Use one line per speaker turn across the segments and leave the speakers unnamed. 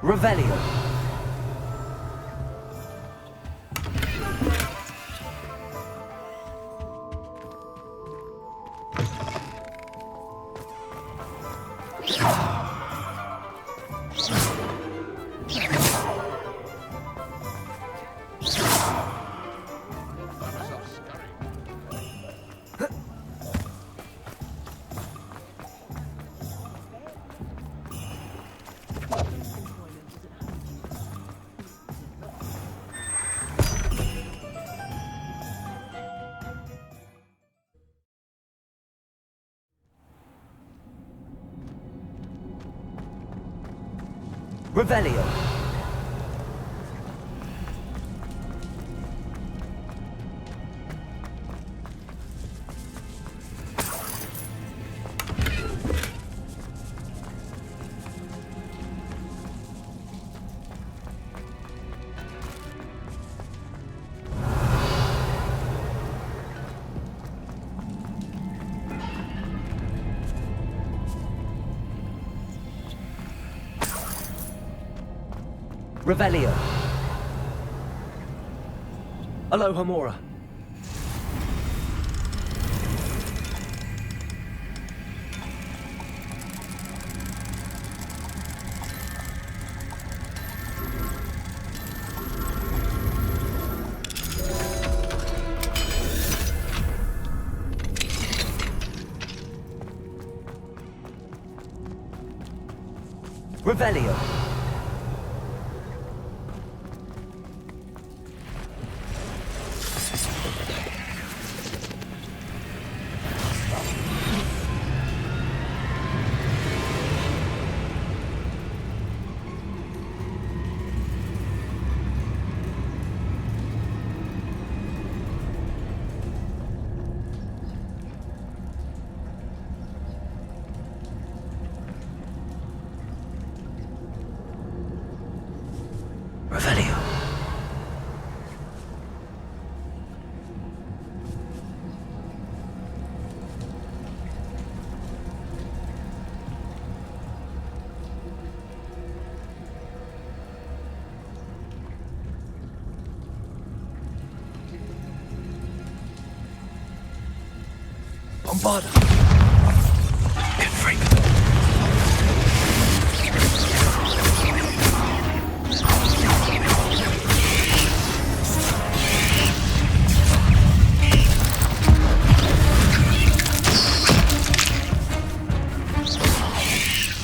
Revelio. Revelio. Revelio. Aloha Mora. Revelio. Revelio. Bombarda. Confringo.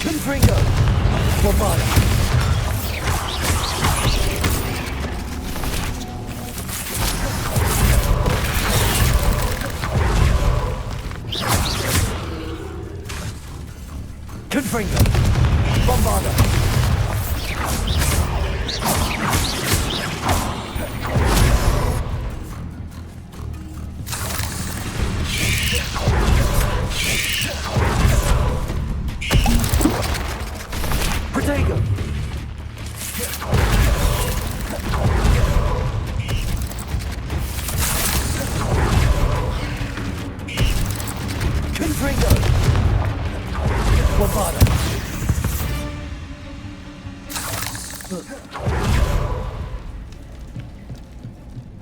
Confringo. Bombarda. Confringo. Bombarda. Protego. Confringo. Bombarda.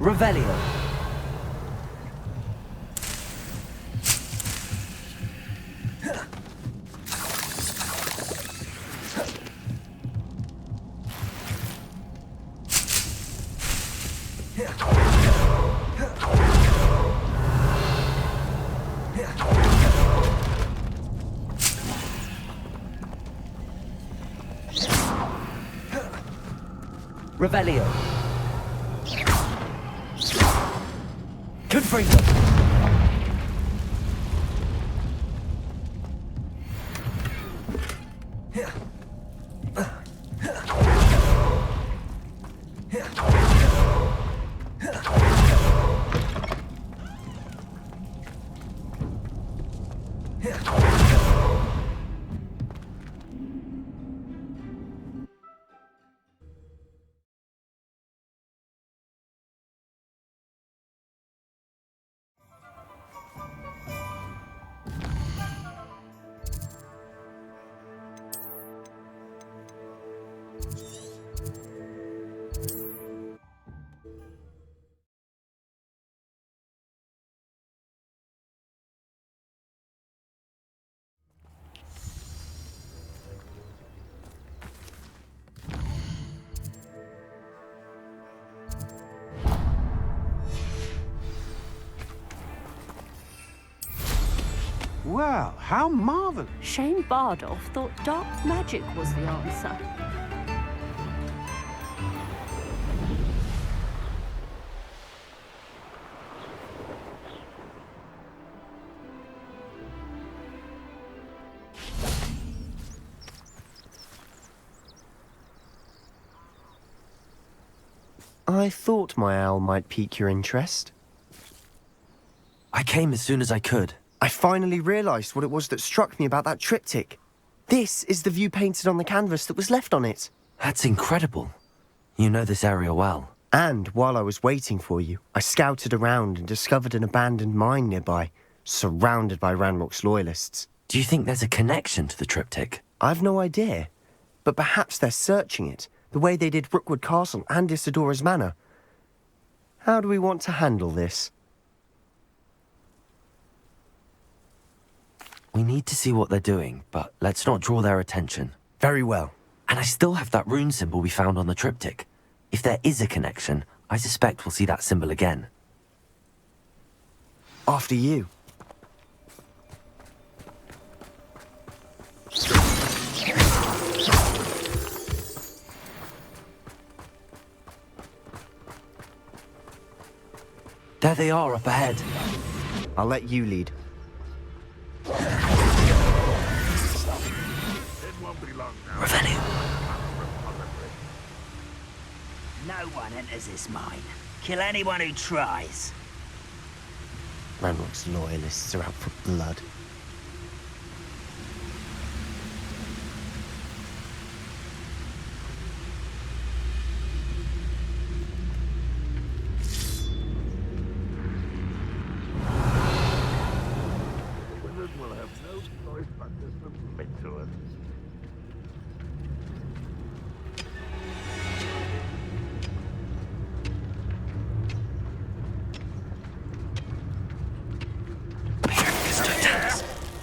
Revelio. Revelio. Confringo.
Well, how marvelous.
Shane Bardolph thought dark magic was the answer.
I thought my owl might pique your interest.
I came as soon as I could.
I finally realised what it was that struck me about that triptych. This is the view painted on the canvas that was left on it.
That's incredible. You know this area well.
And while I was waiting for you, I scouted around and discovered an abandoned mine nearby, surrounded by Ranrock's loyalists.
Do you think there's a connection to the triptych?
I've no idea, but perhaps they're searching it, the way they did Rookwood Castle and Isidora's Manor. How do we want to handle this?
We need to see what they're doing, but let's not draw their attention.
Very well.
And I still have that rune symbol we found on the triptych. If there is a connection, I suspect we'll see that symbol again.
After you.
There they are up ahead.
I'll let you lead.
Revenue.
No one enters this mine. Kill anyone who tries.
Ranrock's loyalists are out for blood.
Will have no choice but to submit to it.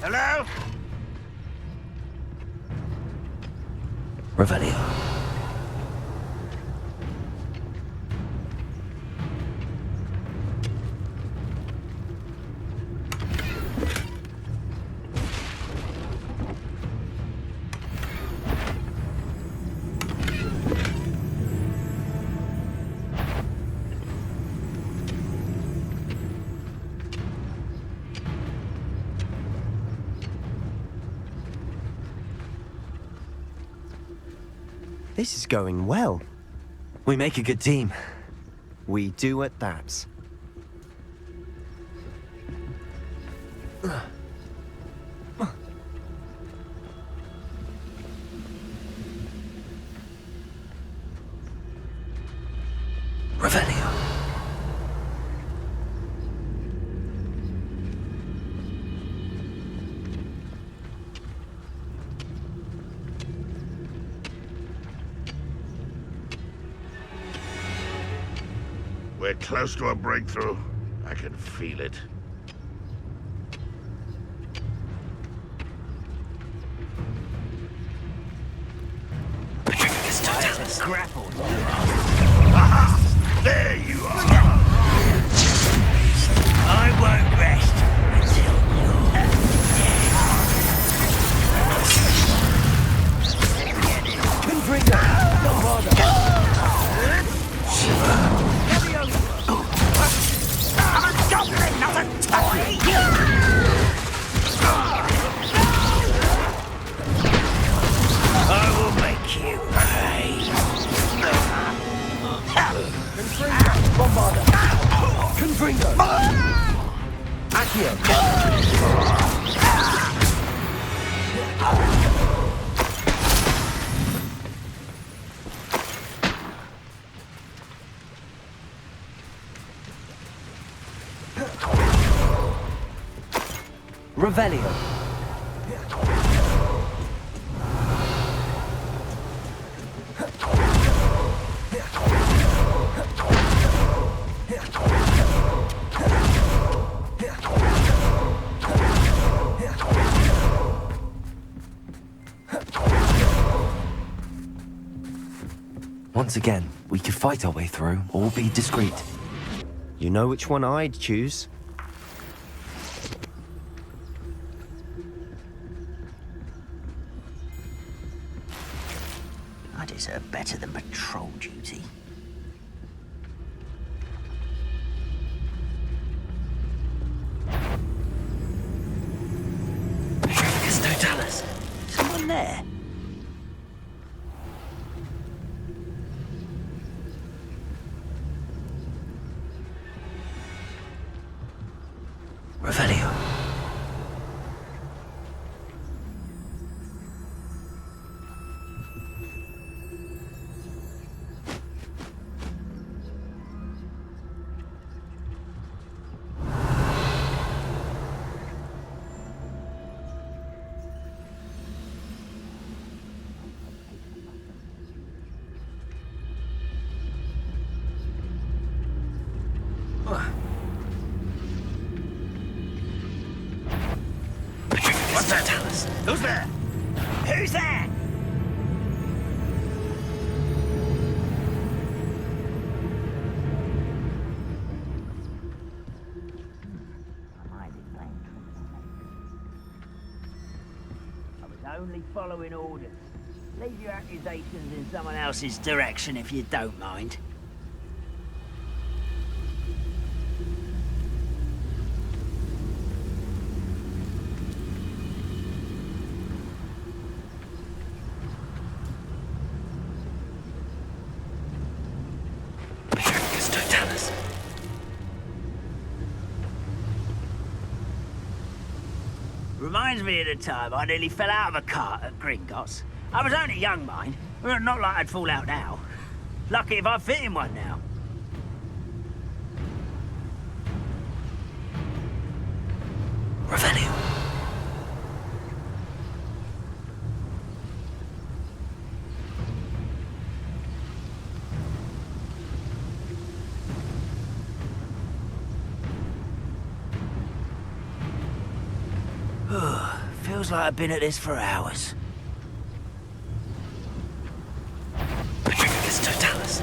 Hello?
Revelio.
This is going well.
We make a good team.
We do at that.
Revelio.
We're close to a breakthrough. I can feel it.
Grapple.
Aha! There you are!
I won't rest until
Confringo. Bombardment.
I'm a goblin, not a toy! I will make you pay.
Confringo. Bombardment. Confringo. Accio. Revelio. Once again, we could fight our way through or be discreet.
You know which one I'd choose?
better than patrol duty.
Totalis.
Someone there?
Revelio.
What's that? Who's there? Who's there? I was only following orders. Leave your accusations in someone else's direction if you don't mind.
Totalis.
Reminds me of the time I nearly fell out of a cart at Gringotts. I was only young, mind. Well, not like I'd fall out now. Lucky if I fit in one now.
Revelio.
Feels like I've been at this for hours.
Totalis.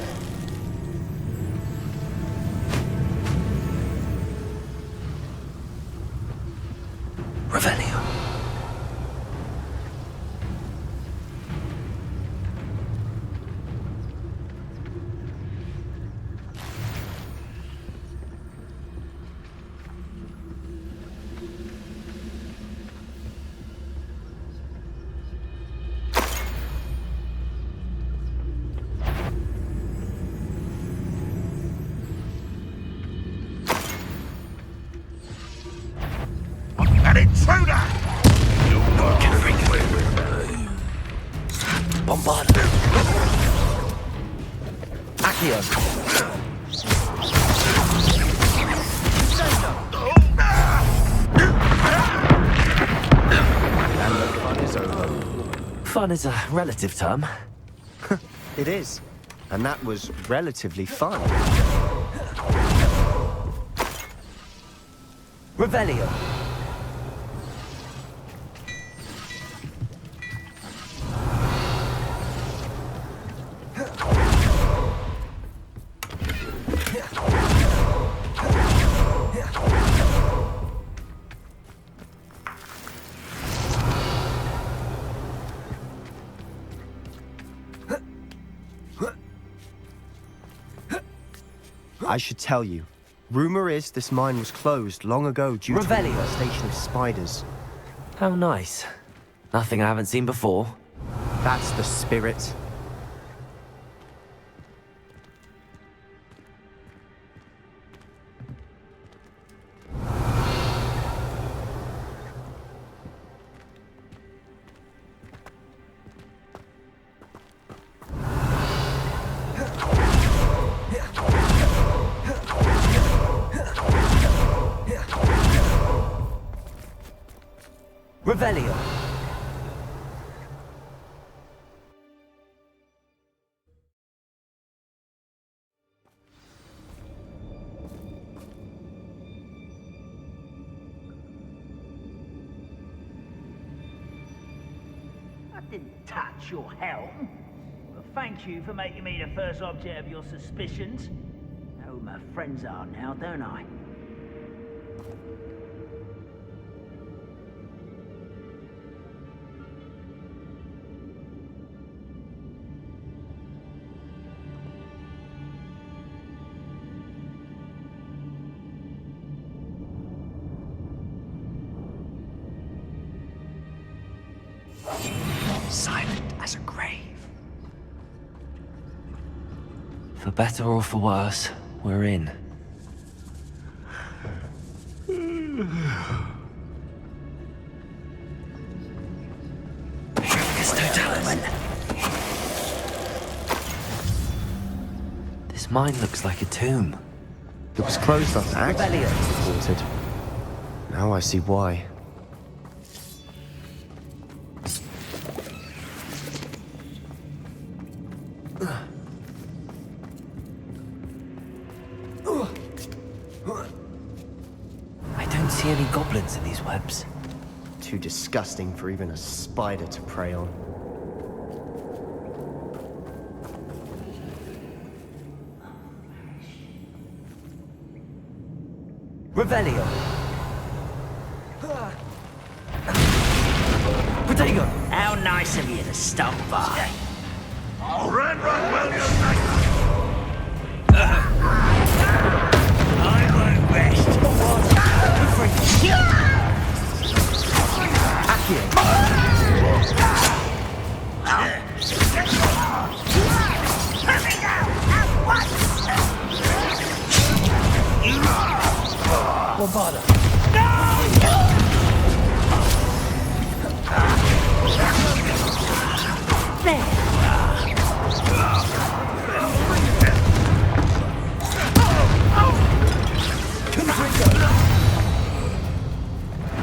Revelio.
An intruder! You won't get away with that.
Bombard.
Accio. And the fun is over.
Fun is a relative term.
It is. And that was relatively fun.
Revelio.
I should tell you. Rumor is this mine was closed long ago due to the
Revelio.
infestation of spiders.
How nice. Nothing I haven't seen before.
That's the spirit.
Revelio.
I didn't touch your helm. But thank you for making me the first object of your suspicions. Know who my friends are now, don't I?
For better or for worse, we're in. This mine looks like a tomb.
It was closed after accident reported. Now I see why.
I don't see any goblins in these webs.
Too disgusting for even a spider to prey on.
Revelio. Potato.
How nice of you to stop by.
Red Rock William!
I won't rest.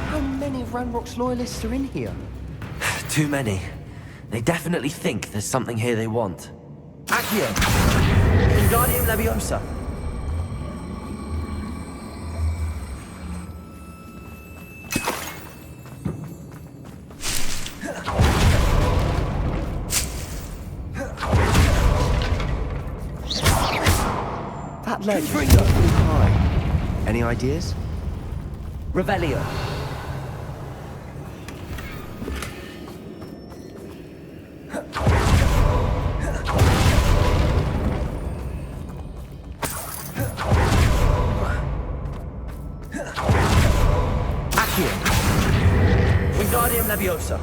How many of Ranrock's loyalists are in here?
Too many. They definitely think there's something here they want.
Accio! Wingardium Leviosa! That ledge is awfully high. Any ideas?
Revelio.
Accio! Wingardium Leviosa!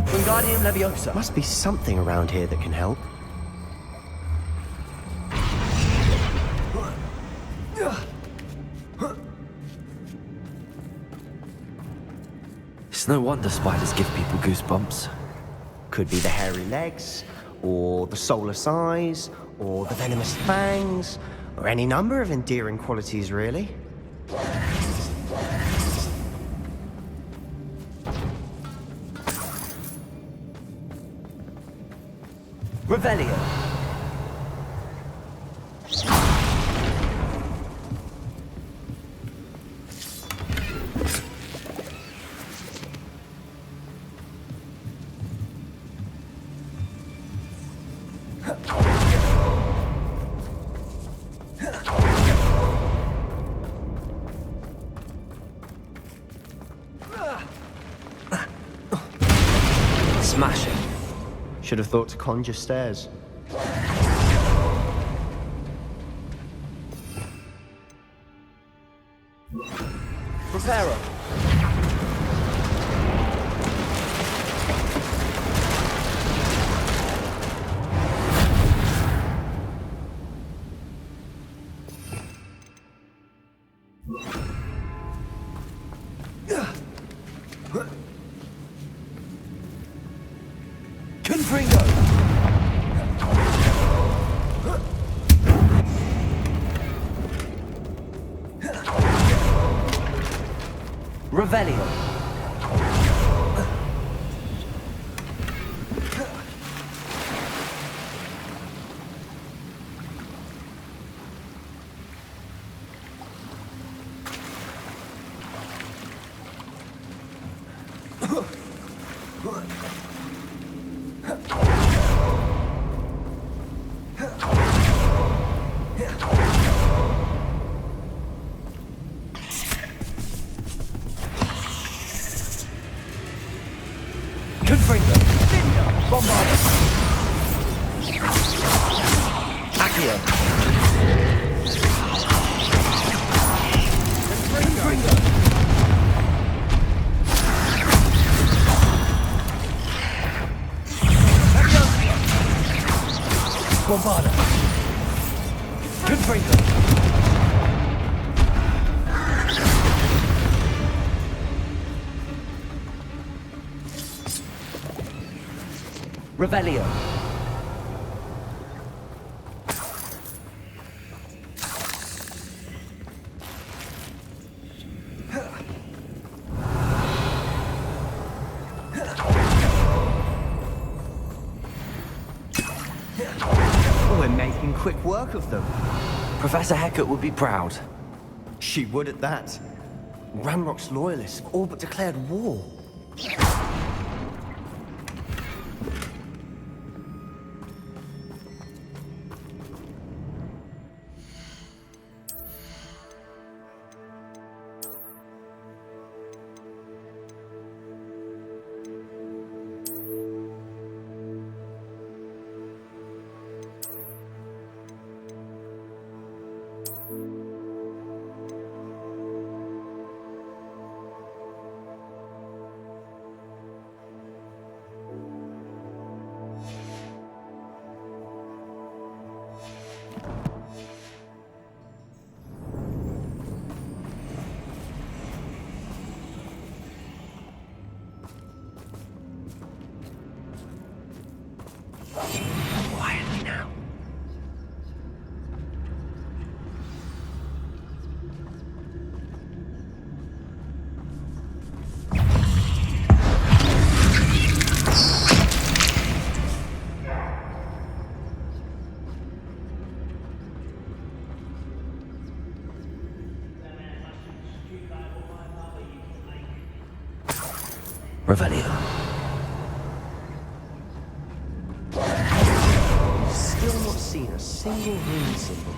Wingardium Leviosa. Must be something around here that can help.
It's no wonder spiders give people goosebumps.
Could be the hairy legs, or the soulless eyes, or the venomous fangs, or any number of endearing qualities, really.
Revelio. Smash it.
Should have thought to conjure stairs.
Preparo. Revelio. Revelio.
We're making quick work of them.
Professor Hecat would be proud.
She would at that. Ranrock's loyalists have all but declared war.
Quietly now. Revelio.
Still not seen a single rune symbol.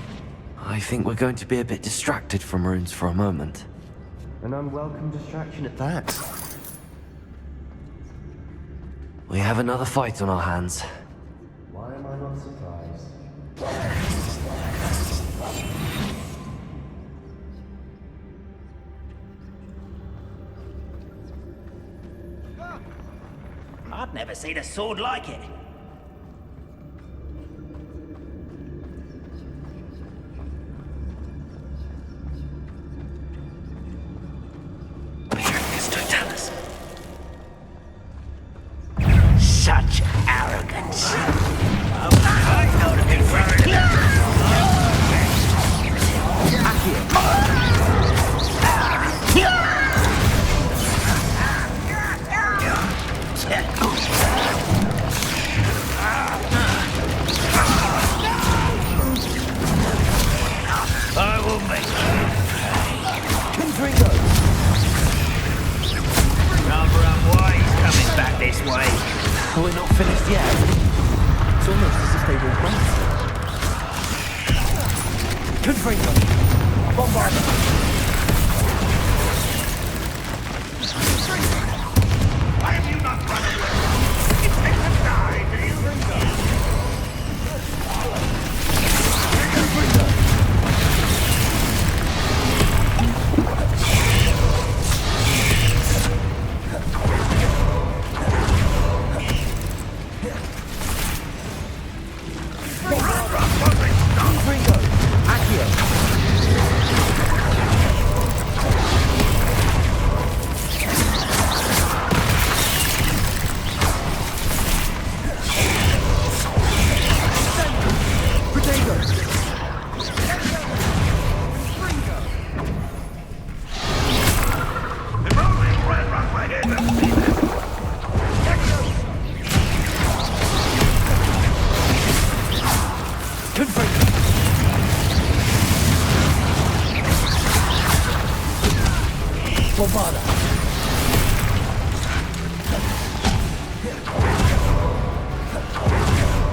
I think we're going to be a bit distracted from runes for a moment.
An unwelcome distraction at that.
We have another fight on our hands.
Why am I not surprised?
I've never seen a sword like it. Such arrogance. I know to be throwing I will make you pay. Rather unwise coming back this way.
We're not finished yet.
It's almost as if they were waiting.
Confringo. Bombarda.
Why have you not run away? You take to die, do you?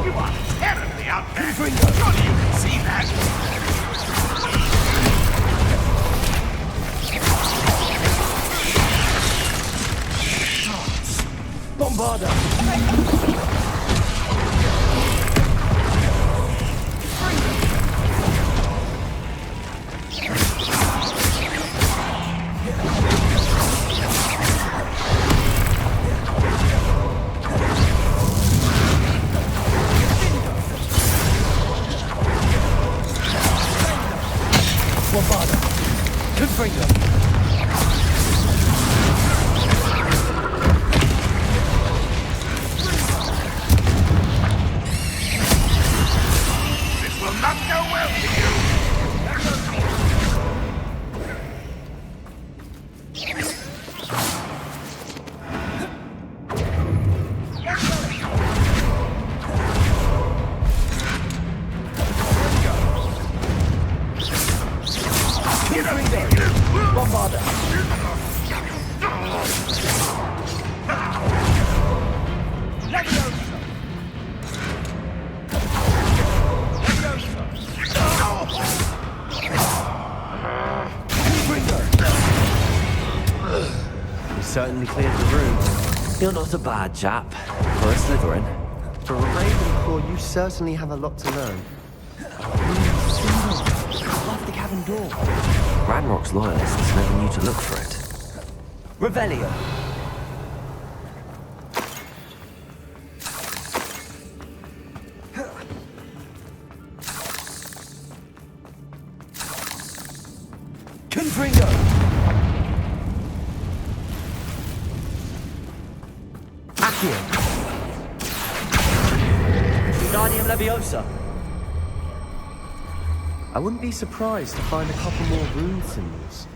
You are terribly out there. Surely you can see that. This will not go well for you.
We certainly cleared the room.
You're not a bad chap. For a Slytherin.
For a Ravenclaw, you certainly have a lot to learn. Above the cabin door.
Ranrock's loyalists never knew to look for it.
Revelio. Confringo. Accio. Wingardium Leviosa. I wouldn't be surprised to find a couple more rune symbols.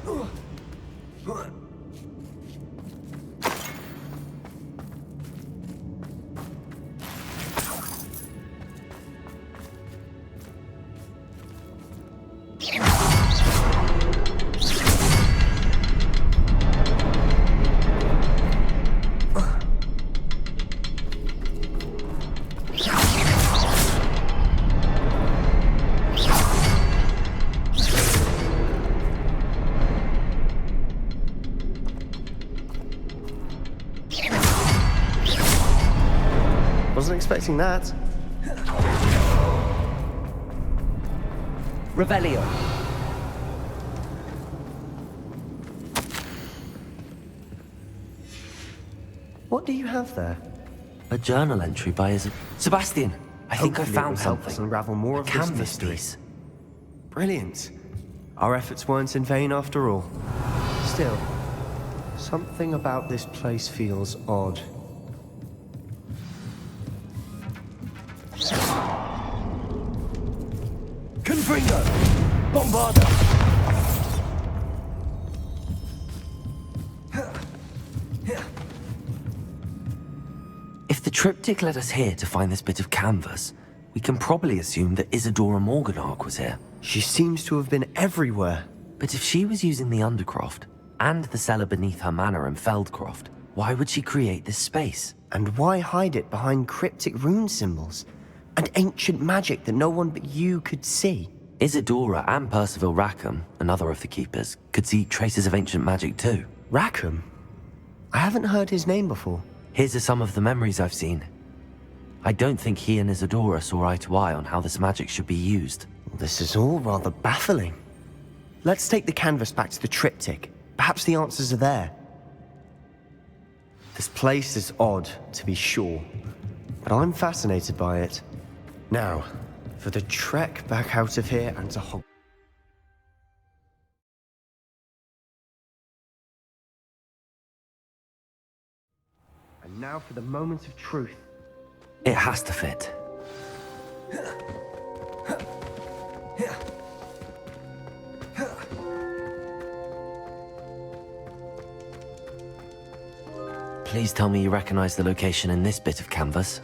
Wasn't expecting that. Revelio. What do you have there?
A journal entry by his... Sebastian! I think I
Hopefully it
found
will help us
something.
unravel more
A
of this
canvas
mystery.
piece.
Brilliant. Our efforts weren't in vain after all. Still, something about this place feels odd. Confringo! Bombarda!
If the triptych led us here to find this bit of canvas, we can probably assume that Isadora Morganach was here.
She seems to have been everywhere.
But if she was using the Undercroft, and the cellar beneath her manor in Feldcroft, why would she create this space?
And why hide it behind cryptic rune symbols? And ancient magic that no one but you could see?
Isadora and Percival Rackham, another of the Keepers, could see traces of ancient magic too.
Rackham? I haven't heard his name before.
Here are some of the memories I've seen. I don't think he and Isadora saw eye to eye on how this magic should be used.
This is all rather baffling. Let's take the canvas back to the triptych. Perhaps the answers are there. This place is odd, to be sure, but I'm fascinated by it. Now, for the trek back out of here and to Hogwarts. And now for the moment of truth.
It has to fit. Please tell me you recognize the location in this bit of canvas.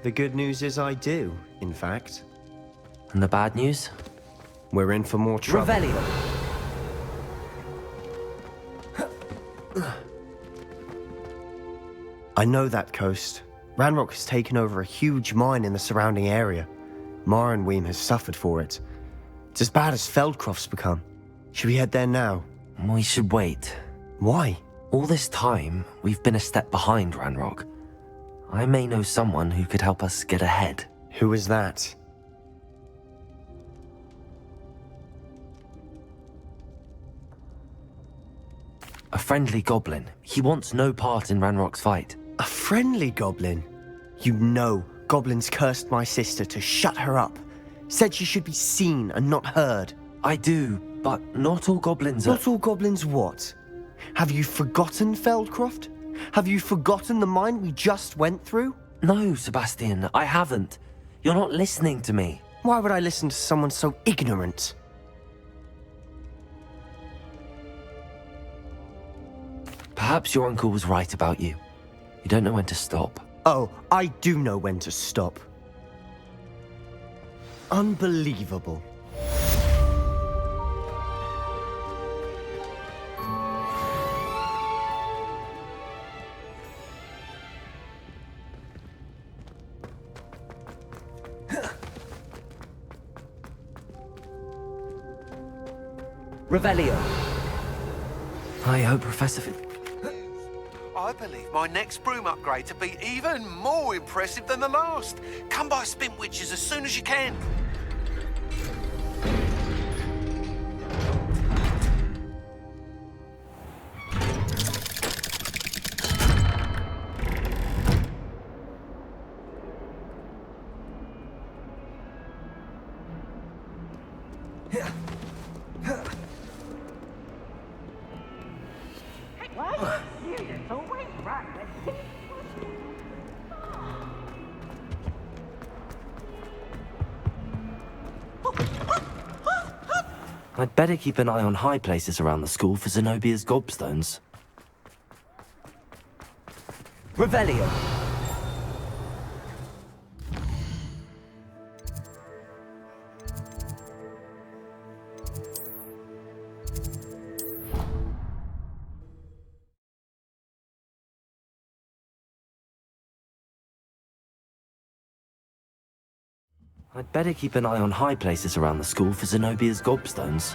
The good news is I do, in fact.
And the bad news?
We're in for more trouble.
Revelio!
I know that coast. Ranrock has taken over a huge mine in the surrounding area. Marrenweem has suffered for it. It's as bad as Feldcroft's become. Should we head there now?
We should wait.
Why?
All this time, we've been a step behind Ranrock. I may know someone who could help us get ahead.
Who is that?
A friendly goblin. He wants no part in Ranrock's fight.
A friendly goblin? You know, goblins cursed my sister to shut her up. Said she should be seen and not heard.
I do, but not all goblins are...
Not all goblins what? Have you forgotten Feldcroft? Have you forgotten the mine we just went through?
No, Sebastian, I haven't. You're not listening to me.
Why would I listen to someone so ignorant?
Perhaps your uncle was right about you. You don't know when to stop.
Oh, I do know when to stop. Unbelievable.
Revelio. I hope Professor...
I believe my next broom upgrade to be even more impressive than the last. Come by Spintwitches as soon as you can.
I'd better keep an eye on high places around the school for Zenobia's gobstones. Revelio. I'd better keep an eye on high places around the school for Zenobia's gobstones.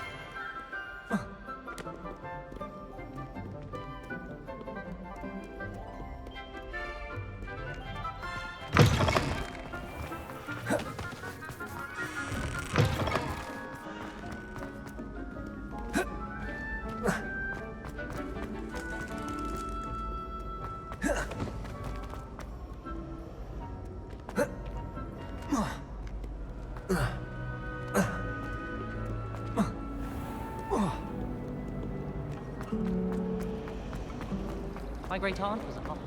My great aunt was a pop.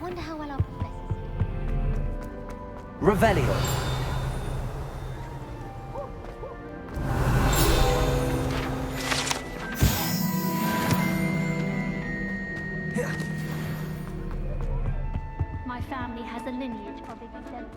Wonder how well our professors.
Revelio.
My family has a lineage of exemplars.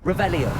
Revelio.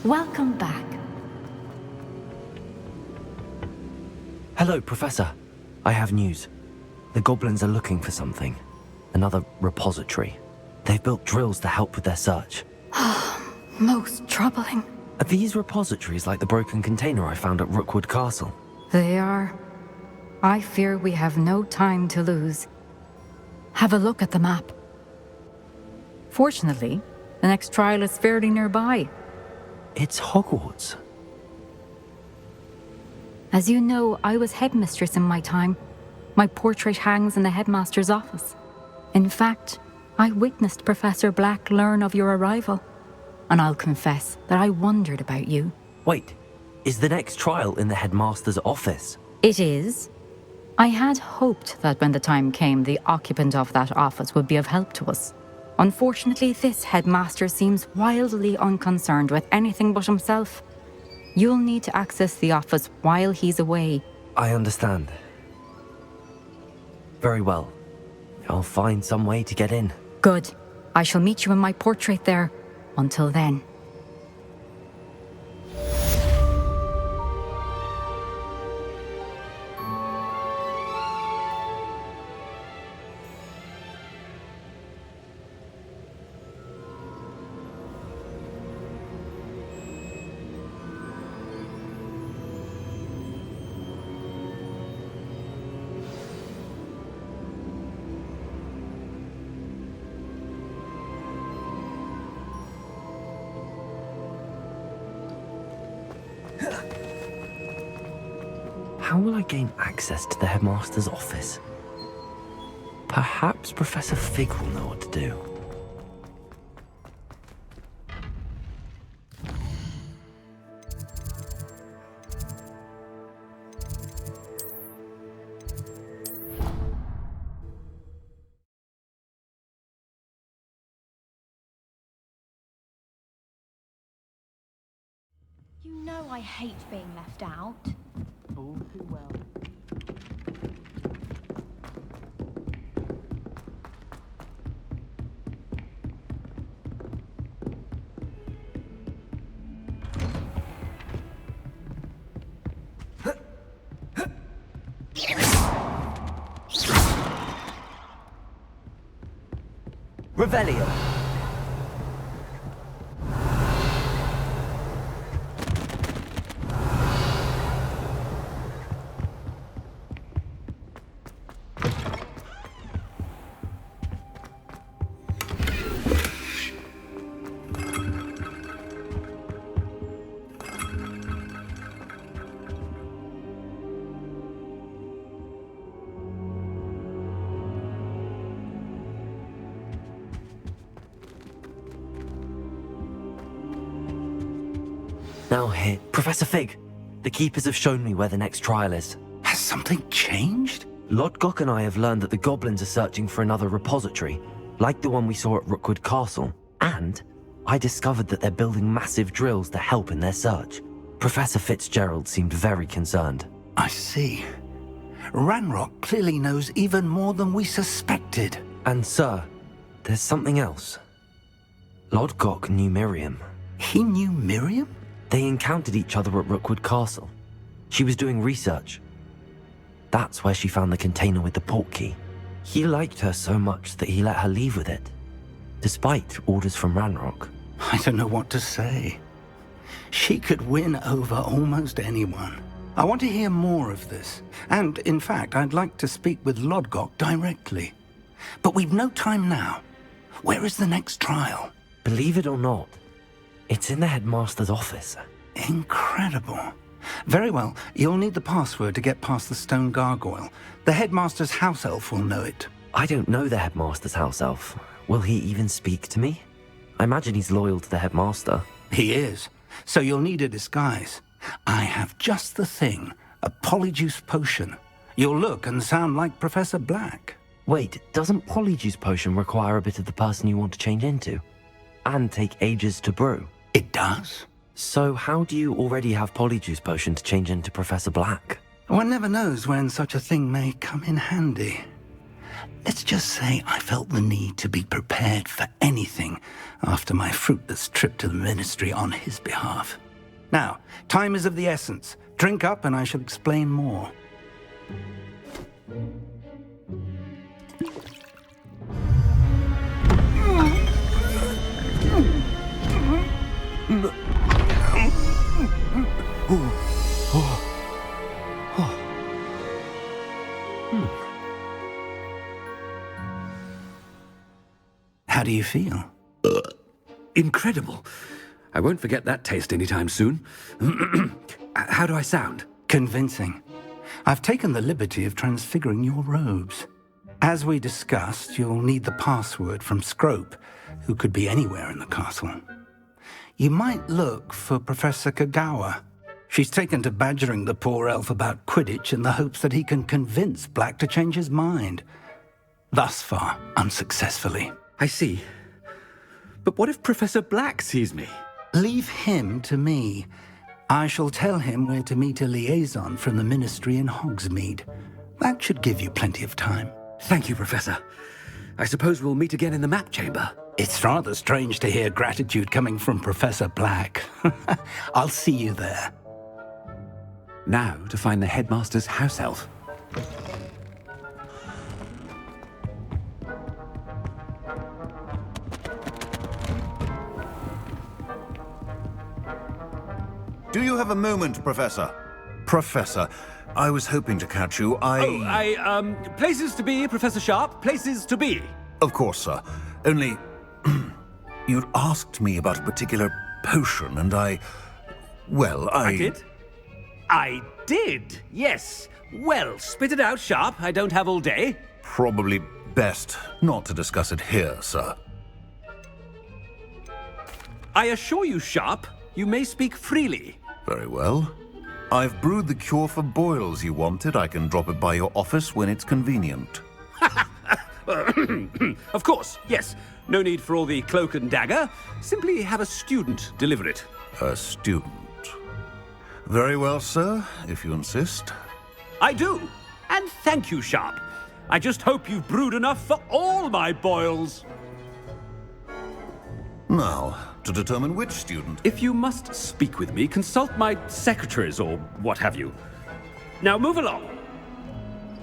Welcome back.
Hello, Professor. I have news. The goblins are looking for something. Another repository. They've built drills to help with their search.
Most troubling.
Are these repositories like the broken container I found at Rookwood Castle?
They are. I fear we have no time to lose. Have a look at the map. Fortunately, the next trial is fairly nearby.
It's Hogwarts.
As you know, I was headmistress in my time. My portrait hangs in the headmaster's office. In fact, I witnessed Professor Black learn of your arrival. And I'll confess that I wondered about you.
Wait, is the next trial in the headmaster's office?
It is. I had hoped that when the time came, the occupant of that office would be of help to us. Unfortunately, this headmaster seems wildly unconcerned with anything but himself. You'll need to access the office while he's away.
I understand. Very well. I'll find some way to get in.
Good. I shall meet you in my portrait there. Until then.
How will I gain access to the headmaster's office? Perhaps Professor Fig will know what to do.
You know I hate being left out.
All too well.
Revelio. Now here, Professor Fig. The Keepers have shown me where the next trial is.
Has something changed?
Lodgok and I have learned that the goblins are searching for another repository, like the one we saw at Rookwood Castle. And I discovered that they're building massive drills to help in their search. Professor Fitzgerald seemed very concerned.
I see. Ranrock clearly knows even more than we suspected.
And sir, there's something else. Lodgok knew Miriam.
He knew Miriam?
They encountered each other at Rookwood Castle. She was doing research. That's where she found the container with the portkey. He liked her so much that he let her leave with it, despite orders from Ranrock.
I don't know what to say. She could win over almost anyone. I want to hear more of this. And, in fact, I'd like to speak with Lodgok directly. But we've no time now. Where is the next trial?
Believe it or not, it's in the headmaster's office.
Incredible. Very well, you'll need the password to get past the stone gargoyle. The headmaster's house elf will know it.
I don't know the headmaster's house elf. Will he even speak to me? I imagine he's loyal to the headmaster.
He is. So you'll need a disguise. I have just the thing. A polyjuice potion. You'll look and sound like Professor Black.
Wait, doesn't Polyjuice Potion require a bit of the person you want to change into? And take ages to brew?
It does.
So how do you already have Polyjuice Potion to change into Professor Black?
One never knows when such a thing may come in handy. Let's just say I felt the need to be prepared for anything after my fruitless trip to the ministry on his behalf. Now, time is of the essence. Drink up and I shall explain more. How do you feel?
Incredible. I won't forget that taste anytime soon. How do I sound?
Convincing. I've taken the liberty of transfiguring your robes. As we discussed, you'll need the password from Scrope, who could be anywhere in the castle. You might look for Professor Kagawa. She's taken to badgering the poor elf about Quidditch in the hopes that he can convince Black to change his mind. Thus far, unsuccessfully.
I see. But what if Professor Black sees me?
Leave him to me. I shall tell him where to meet a liaison from the ministry in Hogsmeade. That should give you plenty of time.
Thank you, Professor. I suppose we'll meet again in the map chamber.
It's rather strange to hear gratitude coming from Professor Black. I'll see you there.
Now to find the headmaster's house elf.
Do you have a moment, Professor? Professor, I was hoping to catch you.
Places to be, Professor Sharp. Places to be.
Of course, sir. Only... you'd asked me about a particular potion, and I
did? I did, yes. Well, spit it out, Sharp. I don't have all day.
Probably best not to discuss it here, sir.
I assure you, Sharp, you may speak freely.
Very well. I've brewed the cure for boils you wanted. I can drop it by your office when it's convenient.
Of course, yes. No need for all the cloak and dagger. Simply have a student deliver it.
A student. Very well, sir, if you insist.
I do. And thank you, Sharp. I just hope you've brewed enough for all my boils.
Now, to determine which student...
If you must speak with me, consult my secretaries or what have you. Now move along.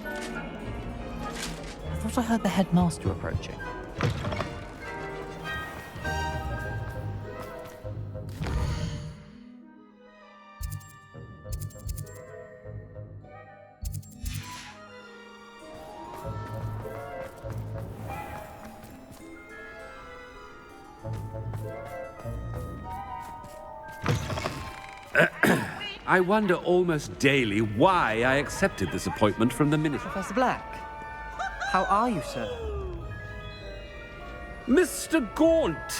I thought I heard the headmaster approaching.
I wonder almost daily why I accepted this appointment from the ministry.
Professor Black, how are you, sir?
Mr. Gaunt,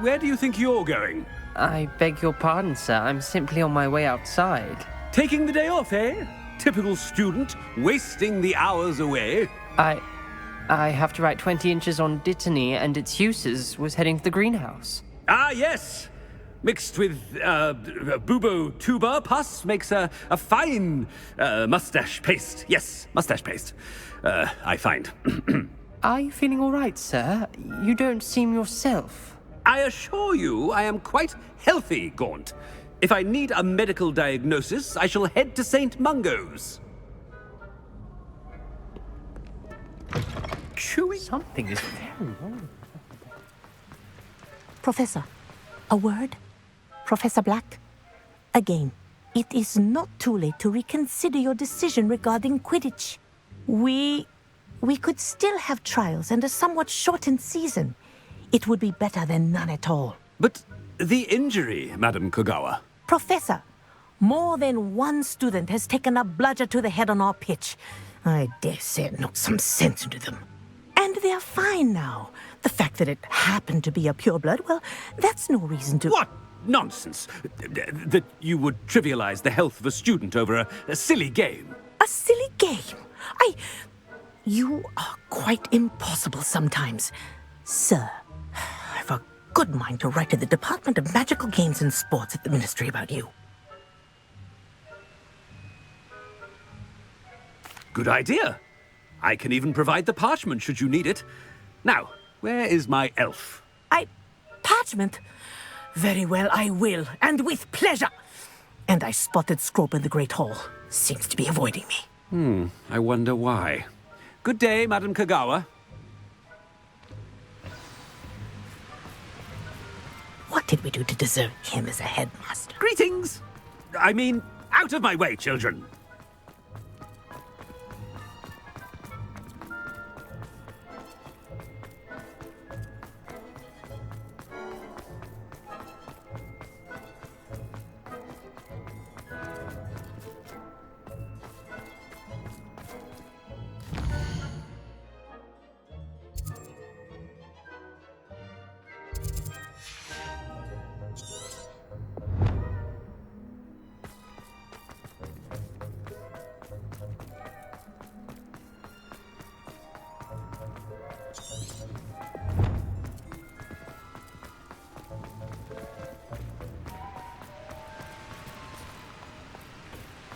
where do you think you're going?
I beg your pardon, sir. I'm simply on my way outside.
Taking the day off, eh? Typical student, wasting the hours away.
I have to write 20 inches on Dittany and its uses. Was heading to the greenhouse.
Ah, yes. Mixed with bubo tuber pus makes a fine mustache paste. Yes, mustache paste. I find.
Are you feeling all right, sir? You don't seem yourself.
I assure you I am quite healthy, Gaunt. If I need a medical diagnosis, I shall head to St. Mungo's. Chewing?
Something is very wrong.
Professor, a word? Professor Black? Again, it is not too late to reconsider your decision regarding Quidditch. We could still have trials and a somewhat shortened season. It would be better than none at all.
But the injury, Madam Kagawa.
Professor, more than one student has taken a bludger to the head on our pitch. I dare say it knocked some sense into them. And they're fine now. The fact that it happened to be a pureblood, well, that's no reason to...
What nonsense! That you would trivialize the health of a student over a silly game.
A silly game? You are quite impossible sometimes. Sir, I've a good mind to write to the Department of Magical Games and Sports at the Ministry about you.
Good idea. I can even provide the parchment should you need it. Now, where is my elf?
Parchment? Very well, I will, and with pleasure. And I spotted Scrope in the Great Hall. Seems to be avoiding me.
I wonder why. Good day, Madam Kagawa.
What did we do to deserve him as a headmaster?
Greetings! I mean, out of my way, children.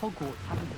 Hogwarts, haven't you?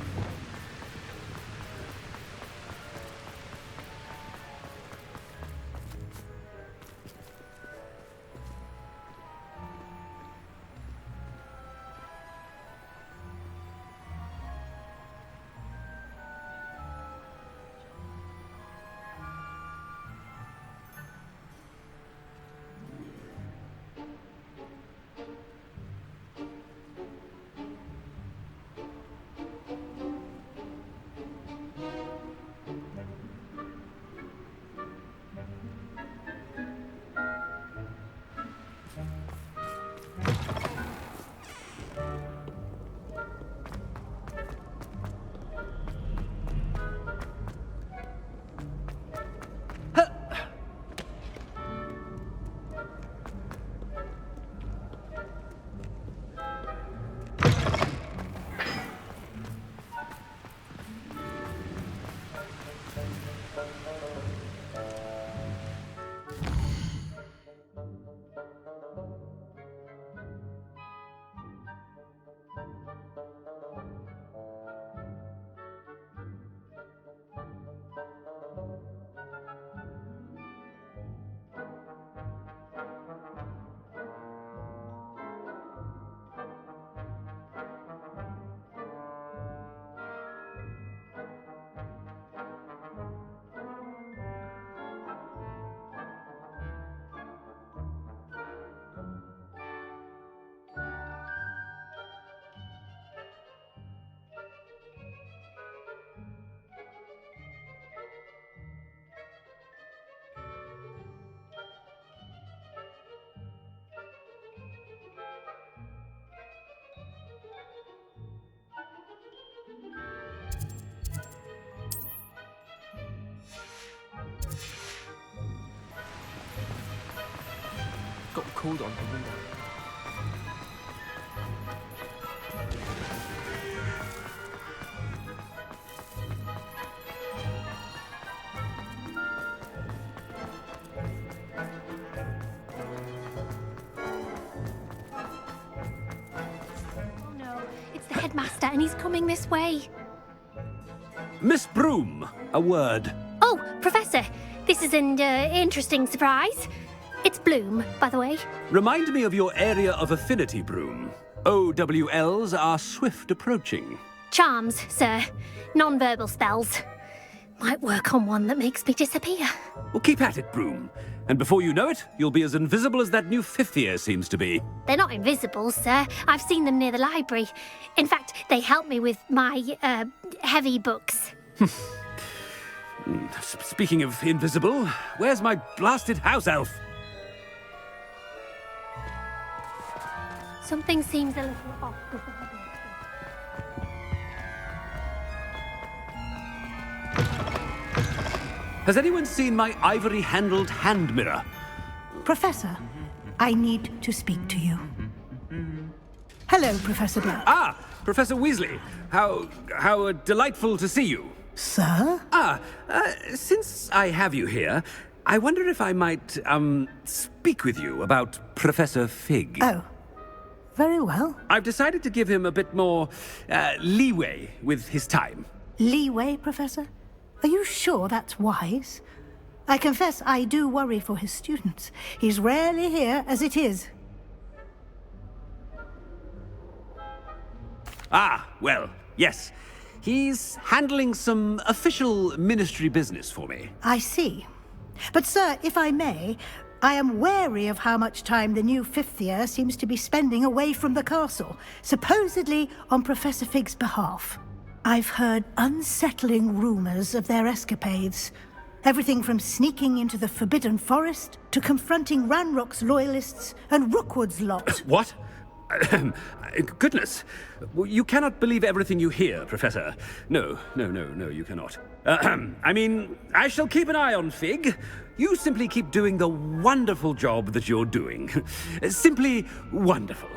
Got the code on the window.
Oh no, it's the headmaster and he's coming this way.
Miss Broom, a word.
Oh, Professor, this is an interesting surprise. It's Bloom, by the way.
Remind me of your area of affinity, Broom. OWLs are swift approaching.
Charms, sir. Non-verbal spells. Might work on one that makes me disappear.
Well, keep at it, Broom. And before you know it, you'll be as invisible as that new fifth year seems to be.
They're not invisible, sir. I've seen them near the library. In fact, they help me with my, heavy books.
Speaking of invisible, where's my blasted house elf?
Something seems a little off.
Has anyone seen my ivory-handled hand mirror?
Professor, I need to speak to you. Hello, Professor Black.
Ah, Professor Weasley. How delightful to see you.
Sir?
Since I have you here, I wonder if I might, speak with you about Professor Fig.
Oh, very well.
I've decided to give him a bit more, leeway with his time.
Leeway, Professor? Are you sure that's wise? I confess I do worry for his students. He's rarely here as it is.
Ah, well, yes. He's handling some official ministry business for me.
I see. But, sir, if I may, I am wary of how much time the new fifth year seems to be spending away from the castle, supposedly on Professor Fig's behalf. I've heard unsettling rumors of their escapades. Everything from sneaking into the Forbidden Forest to confronting Ranrock's loyalists and Rookwood's lot.
What? Goodness. You cannot believe everything you hear, Professor. No, you cannot. I mean, I shall keep an eye on Fig. You simply keep doing the wonderful job that you're doing. Simply wonderful.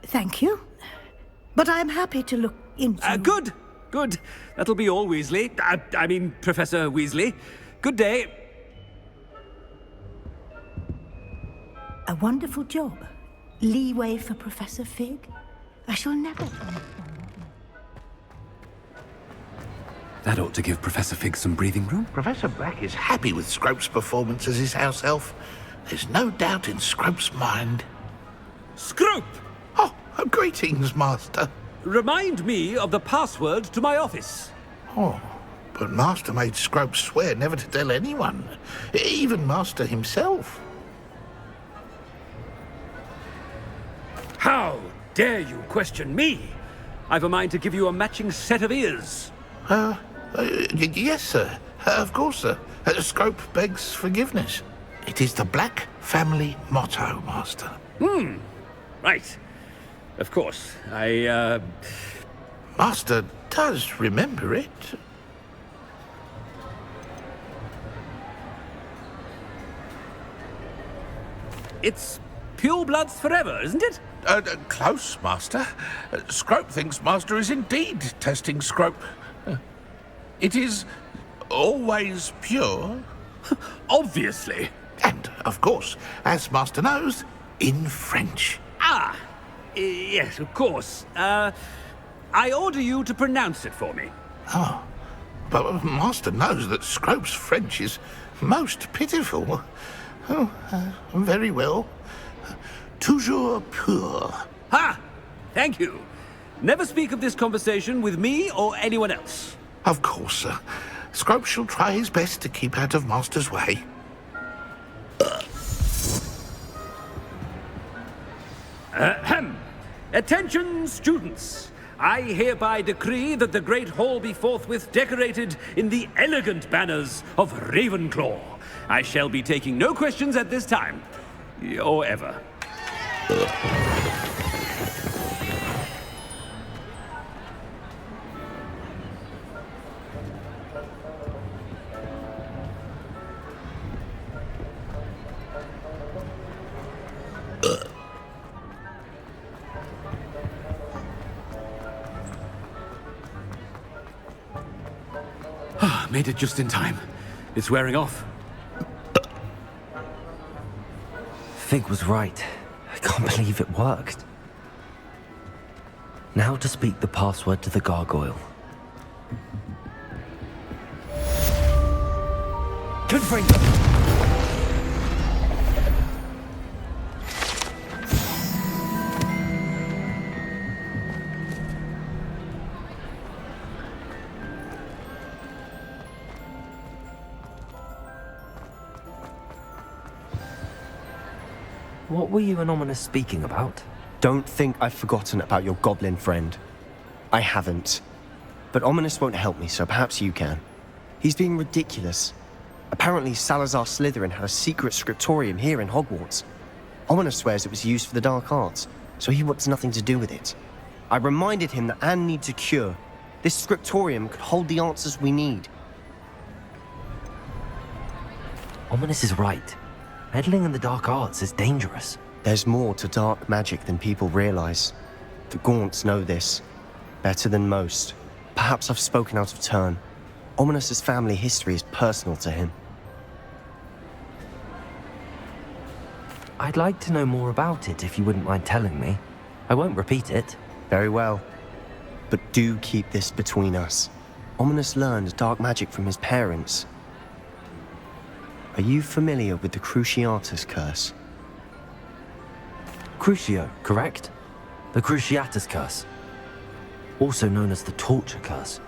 Thank you. But I'm happy to look into...
Good. That'll be all, Weasley. I mean, Professor Weasley. Good day.
A wonderful job. Leeway for Professor Fig. I shall never...
That ought to give Professor Fig some breathing room.
Professor Black is happy with Scrope's performance as his house elf. There's no doubt in Scrope's mind.
Scrope!
Oh, greetings, Master.
Remind me of the password to my office.
Oh, but Master made Scrope swear never to tell anyone, even Master himself.
How dare you question me? I've a mind to give you a matching set of ears.
Yes, sir. Of course, sir. Scrope begs forgiveness. It is the Black family motto, Master.
Right. Of course.
Master does remember it.
It's pure bloods forever, isn't it?
Close, Master. Scrope thinks Master is indeed testing Scrope. It is always pure.
Obviously.
And, of course, as Master knows, in French.
Yes, of course. I order you to pronounce it for me.
Oh, but Master knows that Scrope's French is most pitiful. Oh, very well. Toujours pur.
Ha! Thank you. Never speak of this conversation with me or anyone else.
Of course, sir. Scrope shall try his best to keep out of Master's way.
Attention, students. I hereby decree that the Great Hall be forthwith decorated in the elegant banners of Ravenclaw. I shall be taking no questions at this time. Or ever. Made it just in time. It's wearing off.
Fig was right. I can't believe it worked. Now to speak the password to the gargoyle. Confront them! What were you and Ominous speaking about?
Don't think I've forgotten about your goblin friend. I haven't. But Ominous won't help me, so perhaps you can. He's being ridiculous. Apparently Salazar Slytherin had a secret scriptorium here in Hogwarts. Ominous swears it was used for the dark arts, so he wants nothing to do with it. I reminded him that Anne needs a cure. This scriptorium could hold the answers we need.
Ominous is right. Meddling in the dark arts is dangerous.
There's more to dark magic than people realize. The Gaunts know this. Better than most. Perhaps I've spoken out of turn. Ominous's family history is personal to him.
I'd like to know more about it if you wouldn't mind telling me. I won't repeat it.
Very well. But do keep this between us. Ominous learned dark magic from his parents. Are you familiar with the Cruciatus curse?
Crucio, correct? The Cruciatus curse, also known as the torture curse,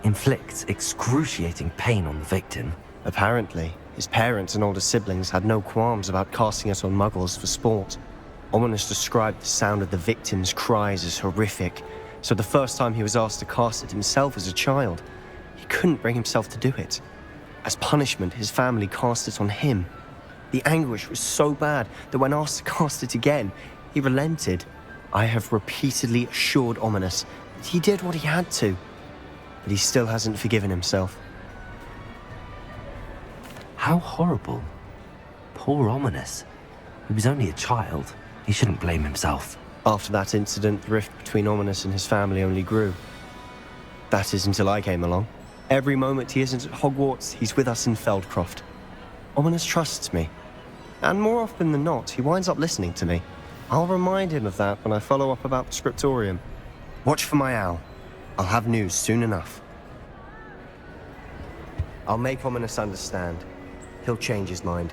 inflicts excruciating pain on the victim.
Apparently, his parents and older siblings had no qualms about casting it on muggles for sport. Ominous described the sound of the victim's cries as horrific, so the first time he was asked to cast it himself as a child, he couldn't bring himself to do it. As punishment, his family cast it on him. The anguish was so bad that when asked to cast it again, he relented. I have repeatedly assured Ominous that he did what he had to, but he still hasn't forgiven himself.
How horrible. Poor Ominous. He was only a child. He shouldn't blame himself.
After that incident, the rift between Ominous and his family only grew. That is until I came along. Every moment he isn't at Hogwarts, he's with us in Feldcroft. Ominous trusts me. And more often than not, he winds up listening to me. I'll remind him of that when I follow up about the scriptorium. Watch for my owl. I'll have news soon enough. I'll make Ominous understand. He'll change his mind.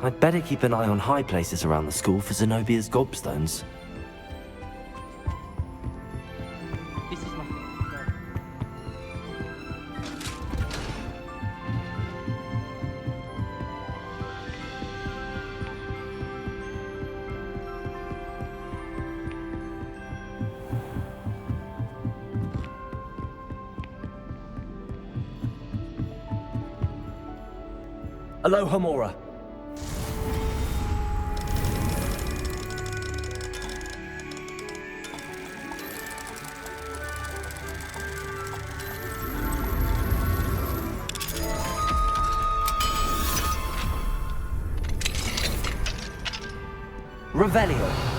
I'd better keep an eye on high places around the school for Zenobia's gobstones. Aloha Mora. Revelio.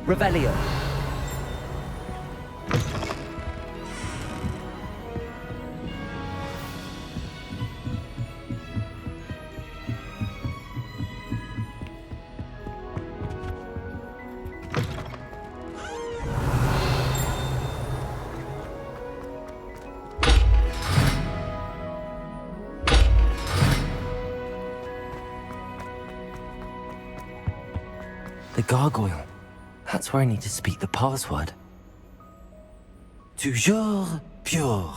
Revelio. The gargoyle. That's where I need to speak the password. Toujours pure.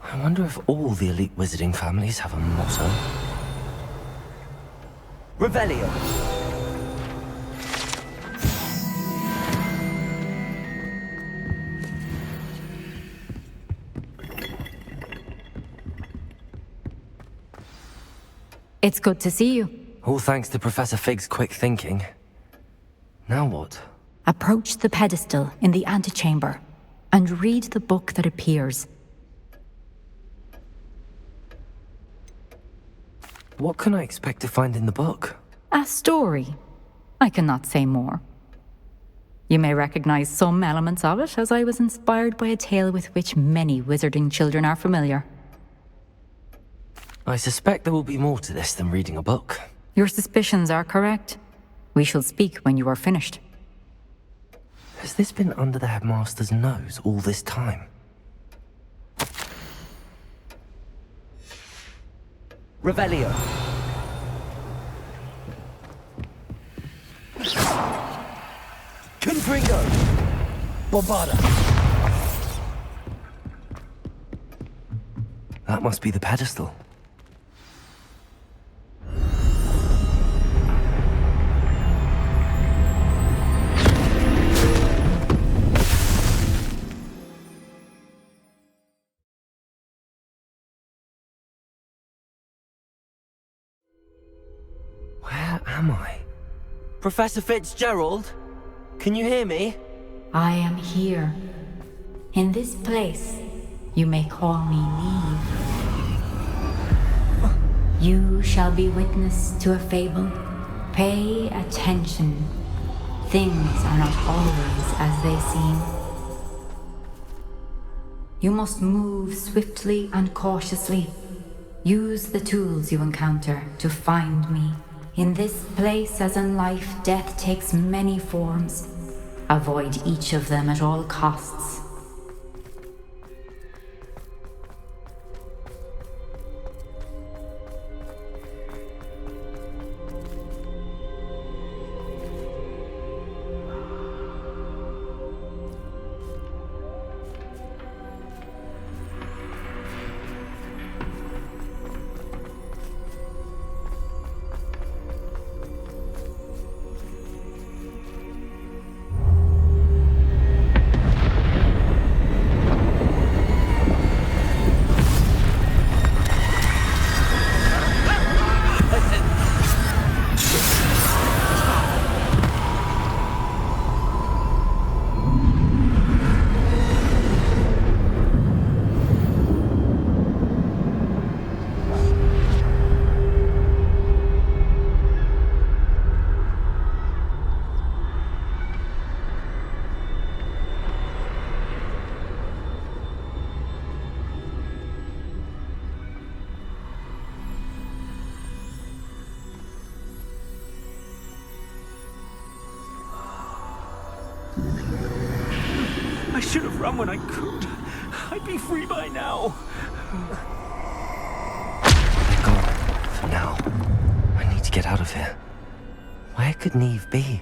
I wonder if all the elite wizarding families have a motto. Revelio.
It's good to see you.
All thanks to Professor Fig's quick thinking. Now what?
Approach the pedestal in the antechamber and read the book that appears.
What can I expect to find in the book?
A story. I cannot say more. You may recognize some elements of it, as I was inspired by a tale with which many wizarding children are familiar.
I suspect there will be more to this than reading a book.
Your suspicions are correct. We shall speak when you are finished.
Has this been under the headmaster's nose all this time? Revelio. Confringo. Bombarda. That must be the pedestal. Where am I? Professor Fitzgerald? Can you hear me?
I am here. In this place, you may call me Neve. You shall be witness to a fable. Pay attention. Things are not always as they seem. You must move swiftly and cautiously. Use the tools you encounter to find me. In this place, as in life, death takes many forms. Avoid each of them at all costs.
I should have run when I could. I'd be free by now.
For now. I need to get out of here. Where could Neve be?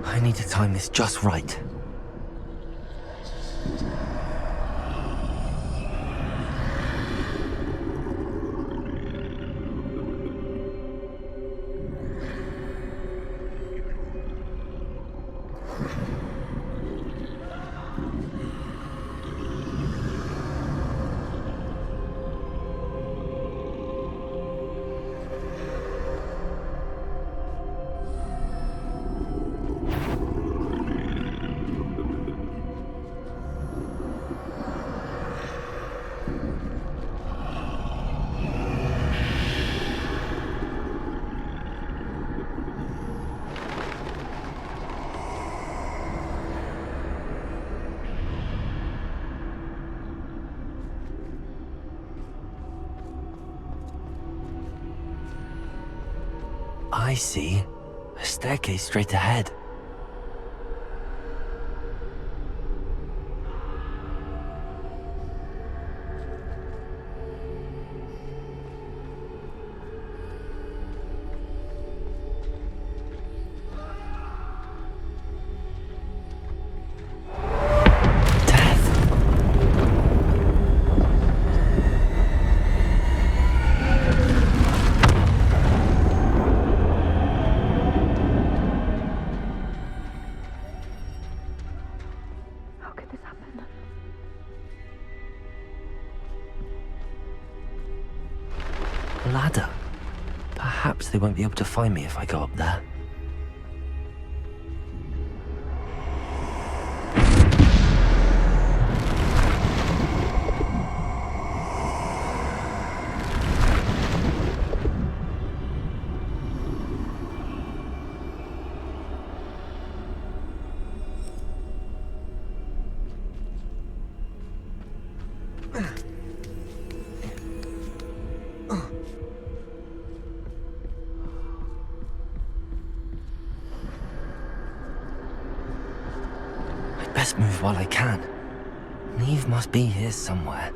I need to time this just right. I see. A staircase straight ahead. Ladder. Perhaps they won't be able to find me if I go up there. Best move while I can. Neve must be here somewhere.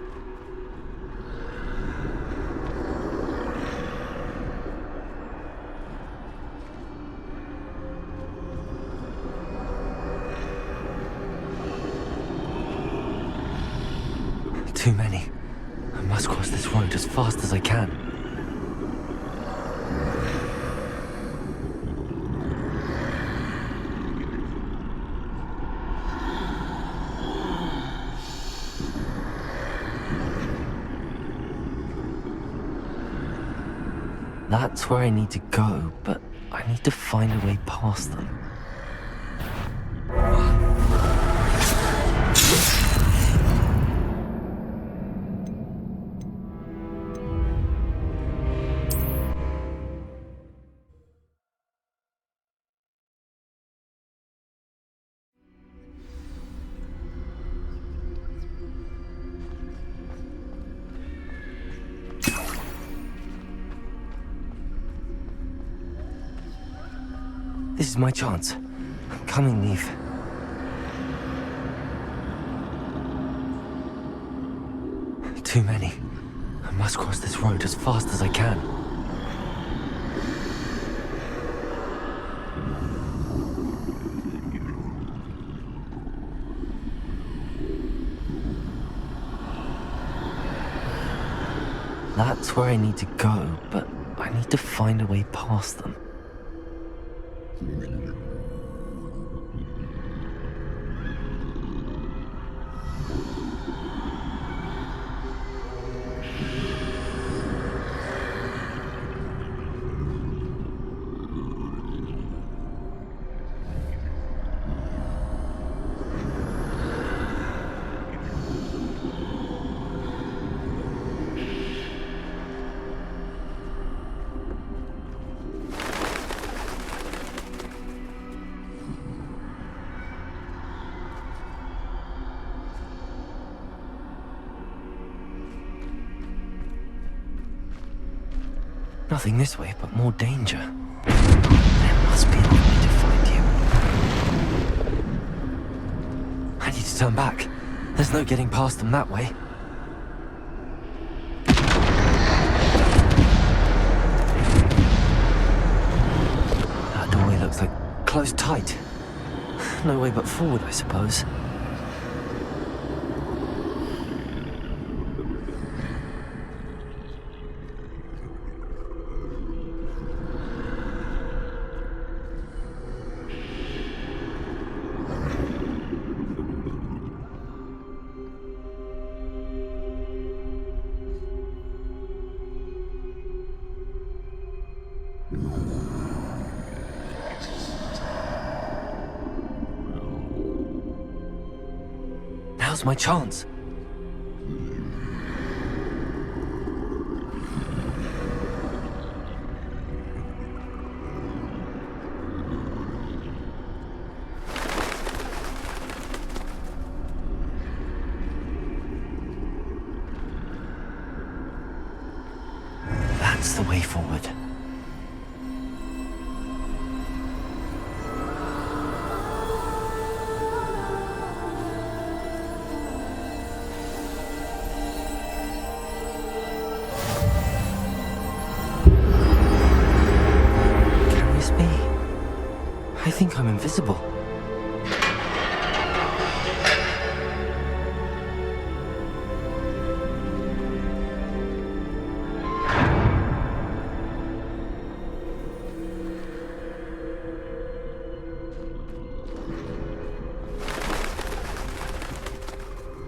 Too many. I must cross this road as fast as I can. That's where I need to go, but I need to find a way past them. This is my chance. I'm coming, Neve. Too many. I must cross this road as fast as I can. That's where I need to go, but I need to find a way past them. Nothing this way, but more danger. There must be another way to find you. I need to turn back. There's no getting past them that way. That doorway looks like closed tight. No way but forward, I suppose. Now's my chance. That's the way forward. think I'm invisible.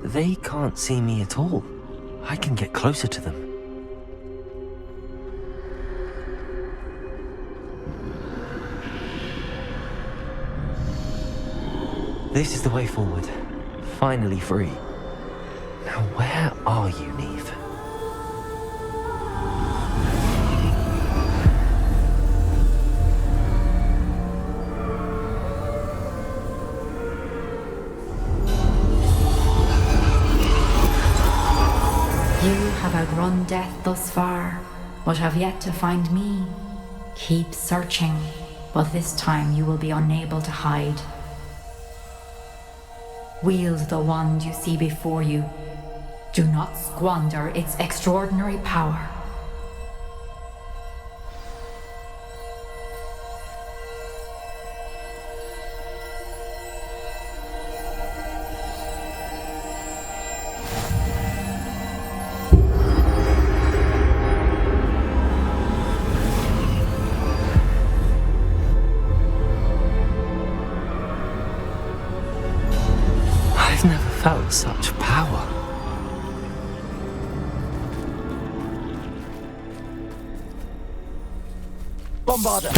They can't see me at all. I can get closer to them. This is the way forward. Finally free. Now where are you, Neve?
You have outrun death thus far, but have yet to find me. Keep searching, but this time you will be unable to hide. Wield the wand you see before you. Do not squander its extraordinary power.
I've never felt such power.
Bombarder!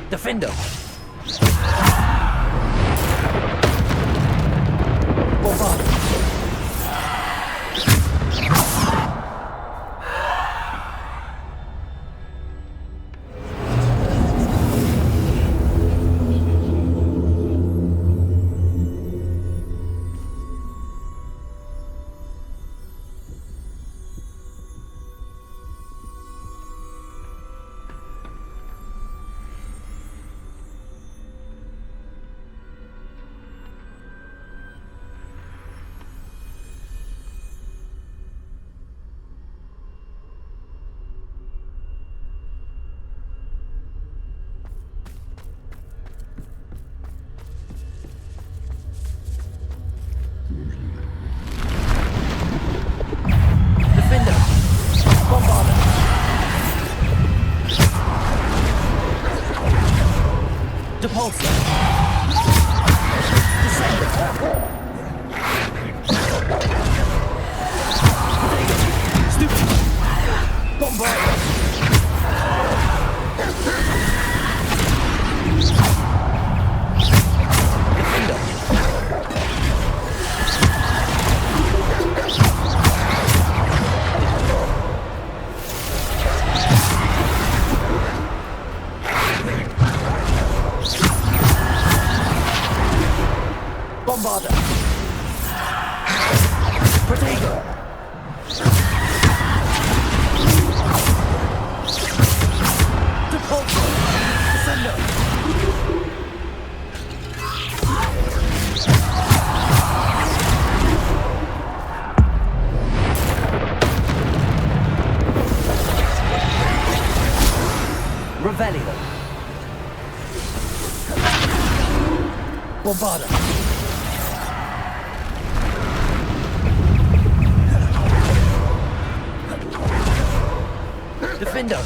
Defender!
Bombarder!
Defender!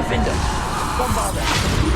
Ashwinder. Bombard them.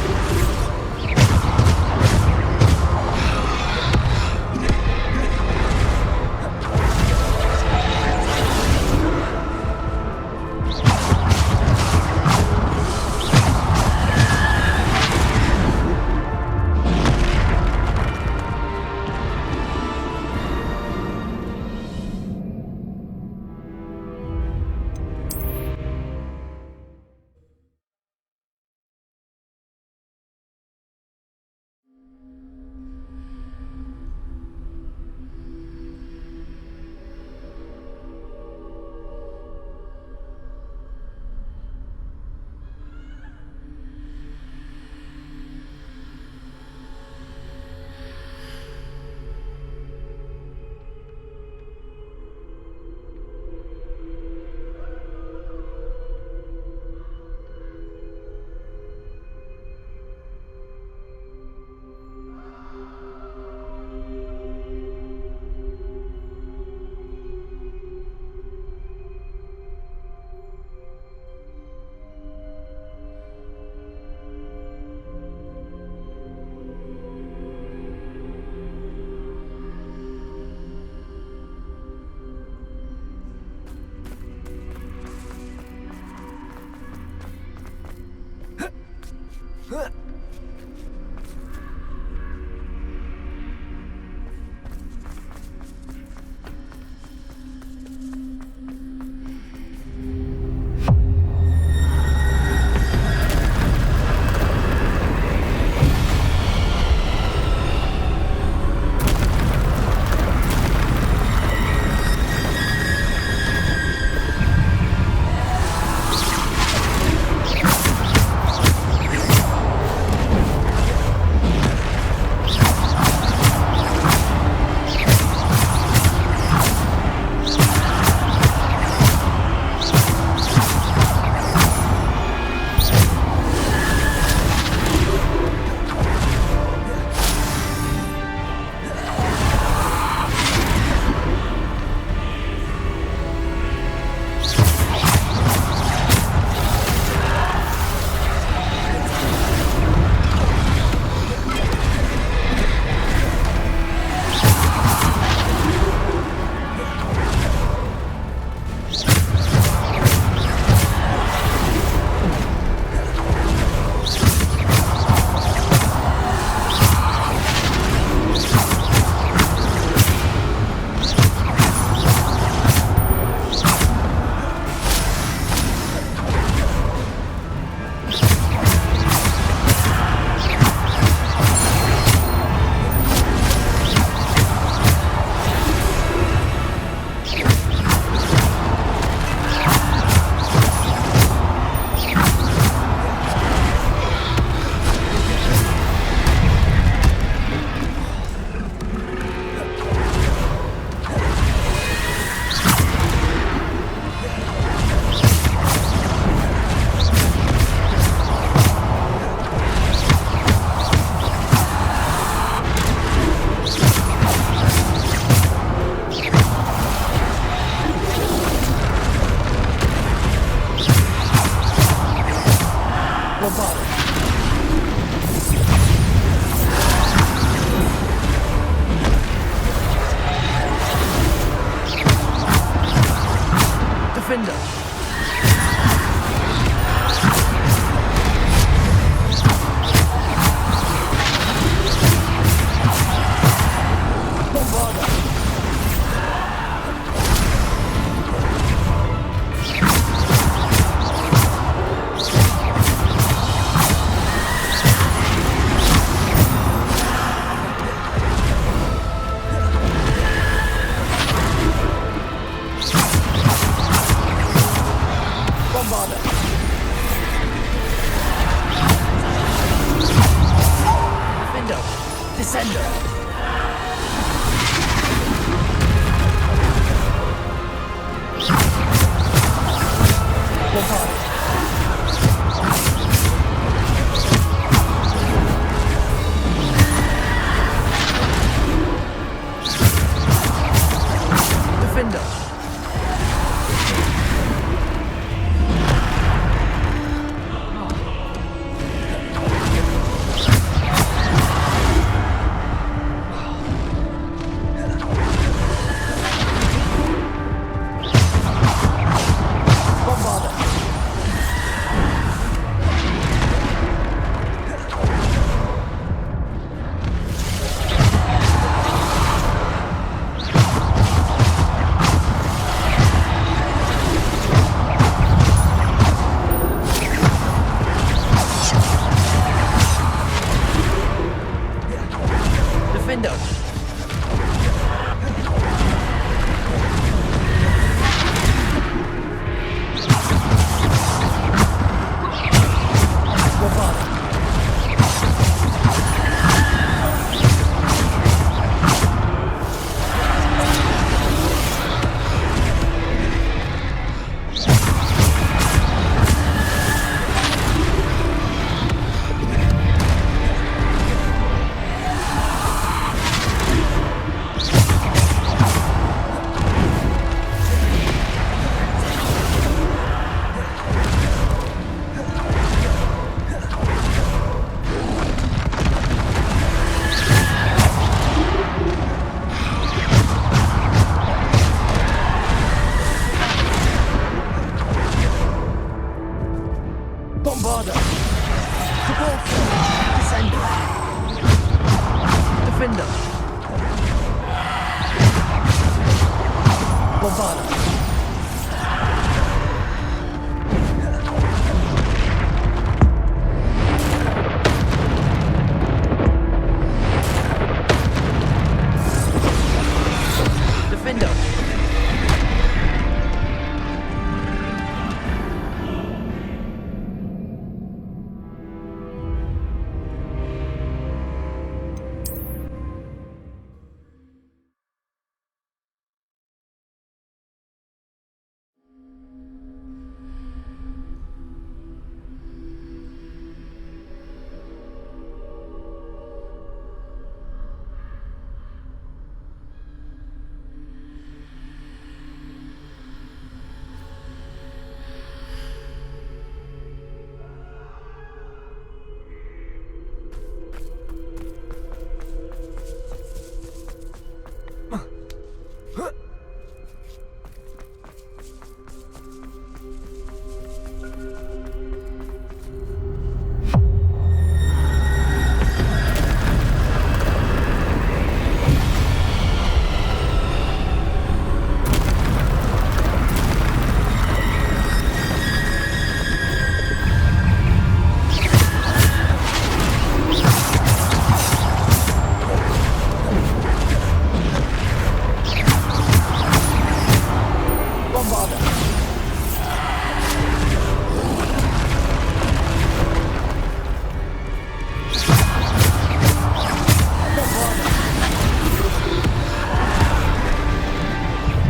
Bombarder! Support! Descender! Defender! Bombarder!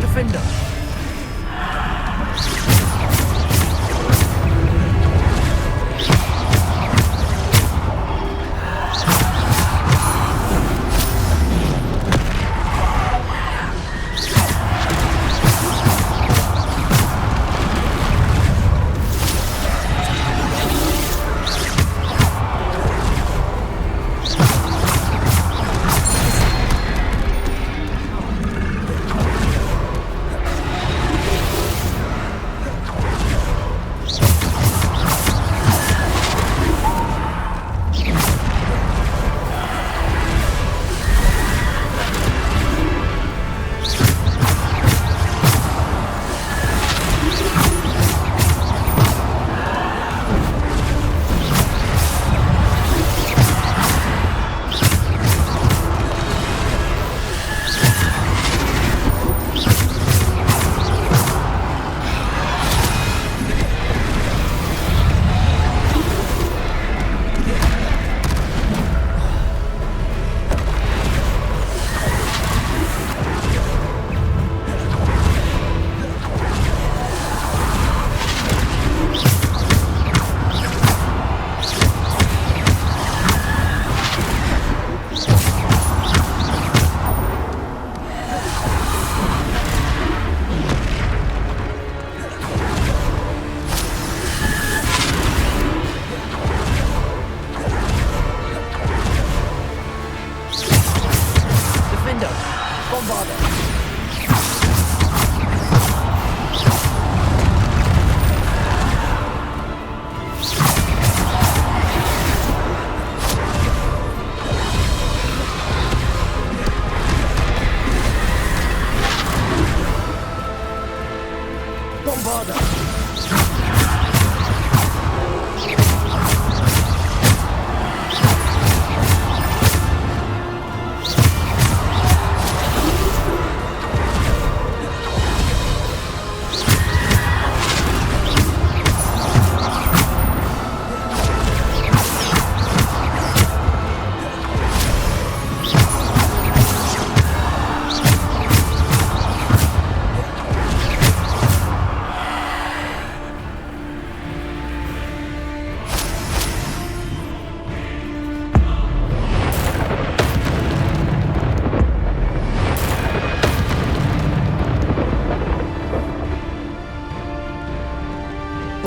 Defender!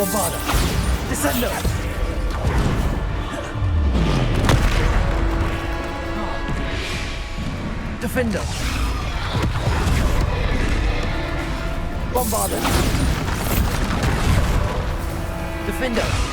Bombarda! Descender! Defender! Bombarda! Defender!